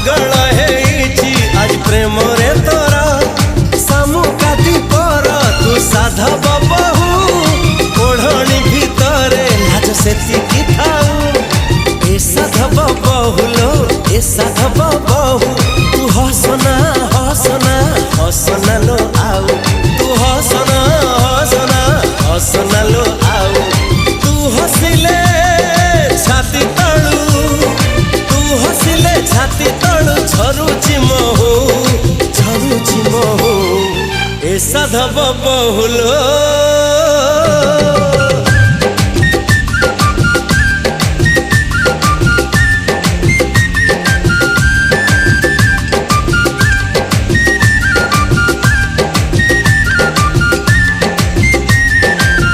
पागल है आज प्रेम रे तोरा सामुकाती पर तू साधव बहु ओढ़णी भितरे लाज सेतिकी थाऊ ए साधव बहुलो ए साधव बहु तू हसना हसना हसना लो आउ तू हसना हसना हसना लो आउ तू हसिले छाती तळू तू हसिले छाती तळू झरुची महू ए साधव